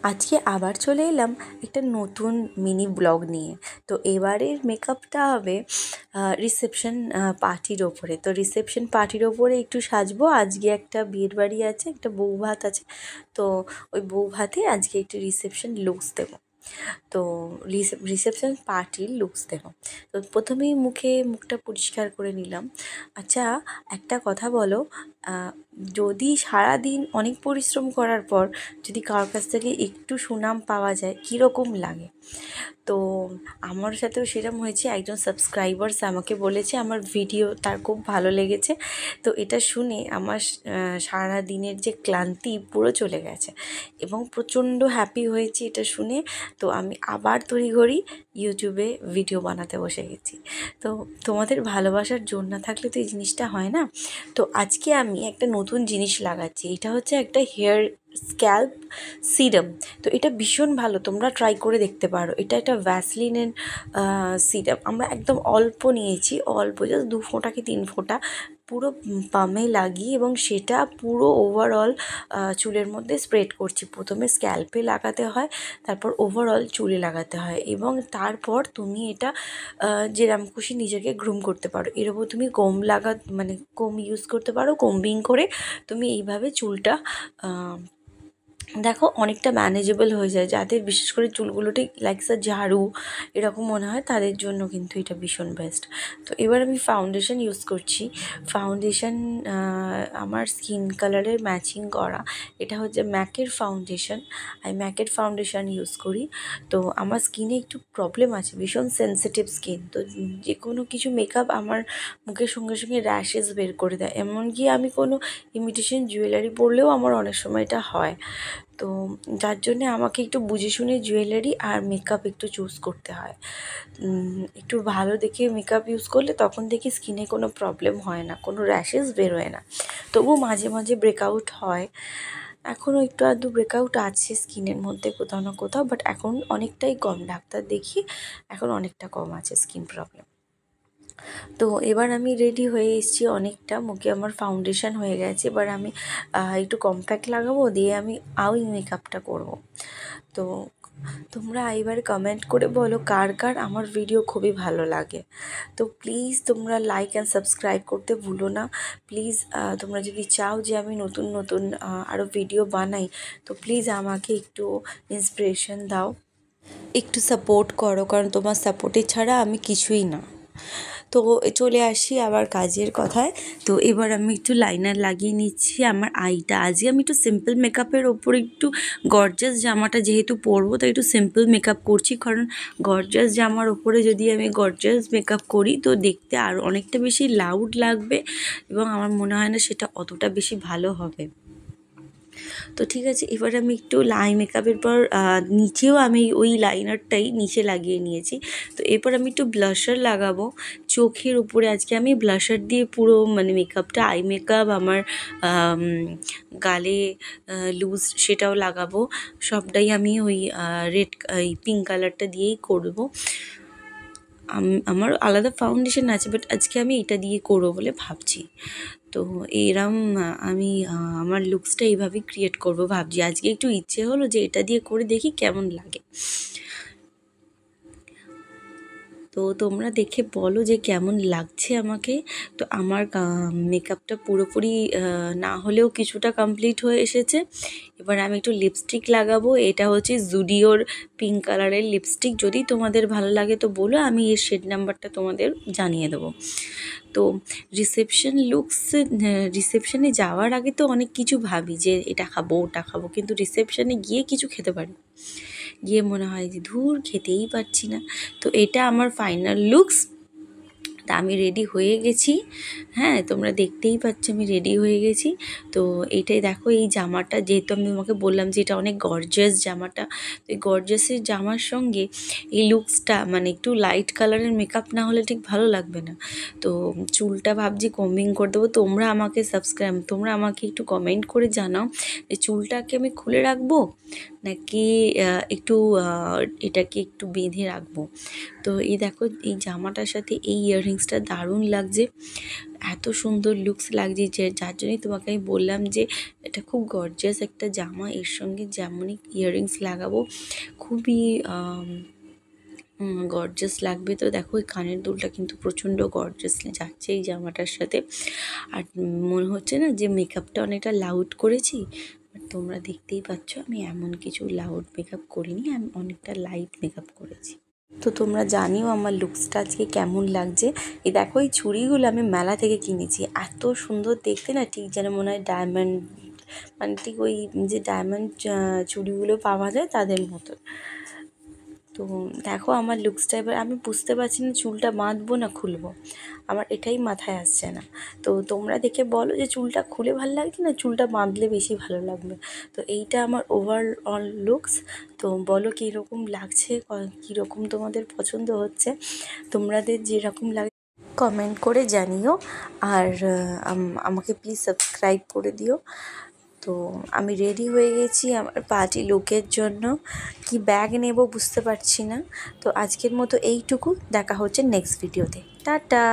আজকে আবার চলে এলাম একটা নতুন মিনি ব্লগ নিয়ে। তো এবারের মেকআপটা হবে রিসেপশন পার্টির ওপরে। তো রিসেপশন পার্টির ওপরে একটু সাজবো। আজকে একটা বিয়ের বাড়ি আছে, একটা বউ ভাত আছে। তো ওই বউ ভাতে আজকে একটু রিসেপশন লুকস দেবো। তো রিসেপশন পার্টির লুকস দেবো। তো প্রথমেই মুখটা পরিষ্কার করে নিলাম। আচ্ছা, একটা কথা বলো, যদি সারাদিন অনেক পরিশ্রম করার পর যদি কারোর কাছ থেকে একটু সুনাম পাওয়া যায় কীরকম লাগে? তো আমার সাথেও সেরকম হয়েছে। একজন সাবস্ক্রাইবার্স আমাকে বলেছে আমার ভিডিও তার খুব ভালো লেগেছে। তো এটা শুনে আমার সারা দিনের যে ক্লান্তি পুরো চলে গেছে এবং প্রচণ্ড হ্যাপি হয়েছি এটা শুনে। তো আমি আবার তড়িঘড়ি ইউটিউবে ভিডিও বানাতে বসে গেছি। তো তোমাদের ভালোবাসার জোর না থাকলে তো এই জিনিসটা হয় না। তো আজকে আমি একটা নতুন জিনিস লাগাচ্ছি। এটা হচ্ছে একটা হেয়ার স্ক্যাল্প সিরাম। তো এটা ভীষণ ভালো, তোমরা ট্রাই করে দেখতে পারো। এটা একটা ভ্যাসলিনের সিরাম। আমরা একদম অল্প নিয়েছি, অল্প জাস্ট 2 ফোঁটা কি 3 ফোঁটা পুরো পামে লাগিয়ে এবং সেটা পুরো ওভারঅল চুলের মধ্যে স্প্রেড করছি। প্রথমে স্ক্যাল্পে লাগাতে হয়, তারপর ওভারঅল চুলে লাগাতে হয় এবং তারপর তুমি এটা যেরকম খুশি নিজেকে গ্রুম করতে পারো। এর ওপর তুমি কোম ইউজ করতে পারো। কোম্বিং করে তুমি এইভাবে চুলটা দেখো অনেকটা ম্যানেজেবল হয়ে যায়। যাদের বিশেষ করে চুলগুলো ঠিক লাইক ঝাড়ু এরকম মনে হয় তাদের জন্য কিন্তু এটা ভীষণ বেস্ট। তো এবার আমি ফাউন্ডেশন ইউজ করছি। ফাউন্ডেশন আমার স্কিন কালারের ম্যাচিং করা। এটা হচ্ছে ম্যাকের ফাউন্ডেশন। আমি ম্যাকের ফাউন্ডেশন ইউজ করি। তো আমার স্কিনে একটু প্রবলেম আছে, ভীষণ সেন্সিটিভ স্কিন। তো যে কোনো কিছু মেকআপ আমার মুখের সঙ্গে সঙ্গে র্যাশেস বের করে দেয়। এমনকি আমি কোনো ইমিটেশন জুয়েলারি পরলেও আমার অনেক সময় এটা হয়। তো যার জন্যে আমাকে একটু বুঝে শুনে জুয়েলারি আর মেকআপ একটু চুজ করতে হয়। একটু ভালো দেখে মেকআপ ইউজ করলে তখন দেখি স্কিনে কোনো প্রবলেম হয় না, কোনো র্যাশেস বেরোয় না। তবুও মাঝে মাঝে ব্রেকআউট হয়। এখনও একটু আধটু ব্রেকআউট আছে স্কিনের মধ্যে কোথাও না কোথাও, বাট এখন অনেকটাই কম। ডাক্তার দেখি এখন অনেকটা কম আছে স্কিন প্রবলেম। তো এবার আমি রেডি হয়ে এসেছি অনেকটা। মুখে আমার ফাউন্ডেশন হয়ে গেছে। এবার আমি একটু কম্প্যাক্ট লাগাবো, দিয়ে আমি ওই মেকআপটা করব। তো তোমরা এবার কমেন্ট করে বলো কার কার আমার ভিডিও খুবই ভালো লাগে। তো প্লিজ তোমরা লাইক অ্যান্ড সাবস্ক্রাইব করতে ভুলো না। প্লিজ তোমরা যদি চাও যে আমি নতুন নতুন আরও ভিডিও বানাই, তো প্লিজ আমাকে একটু ইন্সপিরেশন দাও, একটু সাপোর্ট করো, কারণ তোমার সাপোর্টে ছাড়া আমি কিছুই না। তো চলে আসি আবার কাজের কথায়। তো এবার আমি একটু লাইনার লাগিয়ে নিচ্ছি আমার আইটা। আজকে আমি একটু সিম্পল মেকআপের ওপর একটু গর্জাস জামাটা যেহেতু পরবো তাই একটু সিম্পল মেকআপ করছি, কারণ গর্জাস জামার ওপরে যদি আমি গর্জাস মেকআপ করি তো দেখতে আরও অনেকটা বেশি লাউড লাগবে এবং আমার মনে হয় না সেটা অতটা বেশি ভালো হবে। তো ঠিক আছে, এবার আমি একটু আই মেকআপের পর নিচেও আমি ওই লাইনারটাই নিচে লাগিয়ে নিয়েছি। তো এরপর আমি একটু ব্লাশার লাগাবো চোখের উপরে। আজকে আমি ব্লাশার দিয়ে পুরো মেকআপটা, আই মেকআপ আমার গালে লুজ সেটাও লাগাবো। সবটাই আমি ওই পিঙ্ক কালারটা দিয়েই করবো। আমার আলাদা ফাউন্ডেশন আছে, বাট আজকে আমি এটা দিয়ে করবো বলে ভাবছি। তো এরম আমি আমার লুকসটা এইভাবেই ক্রিয়েট করবো ভাবছি। আজকে একটু ইচ্ছে হলো যে এটা দিয়ে করে দেখি কেমন লাগে। তো তোমরা দেখে বলো যে কেমন লাগছে আমাকে। তো আমার মেকআপটা পুরোপুরি না হলেও কিছুটা কমপ্লিট হয়ে এসেছে। এবার আমি একটু লিপস্টিক লাগাবো। এটা হচ্ছে জুডিওর পিঙ্ক কালারের লিপস্টিক। যদি তোমাদের ভালো লাগে তো বলো, আমি এর শেড নাম্বারটা তোমাদের জানিয়ে দেবো। তো রিসেপশনে যাওয়ার আগে তো অনেক কিছু ভাবি যে এটা খাবো ওটা খাবো, কিন্তু রিসেপশনে গিয়ে কিছু খেতে পারি, গিয়ে মনে হয় যে ধুর খেতেই পারছি না। তো এটা আমার ফাইনাল লুকস। তা আমি রেডি হয়ে গেছি। হ্যাঁ, তোমরা দেখতেই পাচ্ছ আমি রেডি হয়ে গেছি। তো এইটাই দেখো, এই জামাটা যেহেতু আমি তোমাকে বললাম যে এটা অনেক গর্জিয়াস জামাটা, তো এই গর্জিয়াসের জামার সঙ্গে এই লুকসটা একটু লাইট কালারের মেকআপ না হলে ঠিক ভালো লাগবে না। তো চুলটা ভাবছি কম্বিং করে দেবো। তোমরা আমাকে একটু কমেন্ট করে জানাও যে চুলটাকে আমি খুলে রাখবো নাকি একটু এটাকে একটু বেঁধে রাখবো। তো এই দেখো, এই জামাটার সাথে এই ইয়াররিংস ইয়াররিংসটা দারুণ লাগছে, এত সুন্দর লুকস লাগছে যে যার জন্যই তোমাকে আমি বললাম যে এটা খুব গর্জিয়াস একটা জামা, এর সঙ্গে যেমনই ইয়াররিংস লাগাবো খুবই গর্জাস লাগবে। তো দেখো এই কানের দুলটা কিন্তু প্রচণ্ড গর্জাস যাচ্ছে এই জামাটার সাথে। আর মনে হচ্ছে না যে মেকআপটা অনেকটা লাউড করেছি, বাট তোমরা দেখতেই পাচ্ছ আমি এমন কিছু লাউড মেকআপ করিনি, আমি অনেকটা লাইট মেকআপ করেছি। তো তোমরা জানিও আমার লুকসটা আজকে কেমন লাগছে। এই দেখো এই চুড়িগুলো আমি মেলা থেকে কিনেছি, এত সুন্দর দেখতে না, ঠিক যেন মনে হয় ডায়মন্ড, মানে ঠিক ওই যে ডায়মন্ড চুড়িগুলো পাওয়া যায় তাদের মতো। তো দেখো আমার লুকসটা এবার আমি বুঝতে পারছি না চুলটা বাঁধবো না খুলবো, আমার এটাই মাথায় আসছে না। তো তোমরা দেখে বলো যে চুলটা খুলে ভালো লাগছে না চুলটা বাঁধলে বেশি ভালো লাগবে। তো এইটা আমার ওভারঅল লুকস। তো বলো কীরকম লাগছে, কীরকম তোমাদের পছন্দ হচ্ছে, তোমাদের যেরকম লাগে কমেন্ট করে জানিও। আর আমাকে প্লিজ সাবস্ক্রাইব করে দিও। তো আমি রেডি হয়ে গেছি আমার পার্টি লুকের জন্য, কি ব্যাগ নেব বুঝতে পারছি না। তো আজকের মতো এইটুকু, দেখা হচ্ছে নেক্সট ভিডিওতে, টাটা।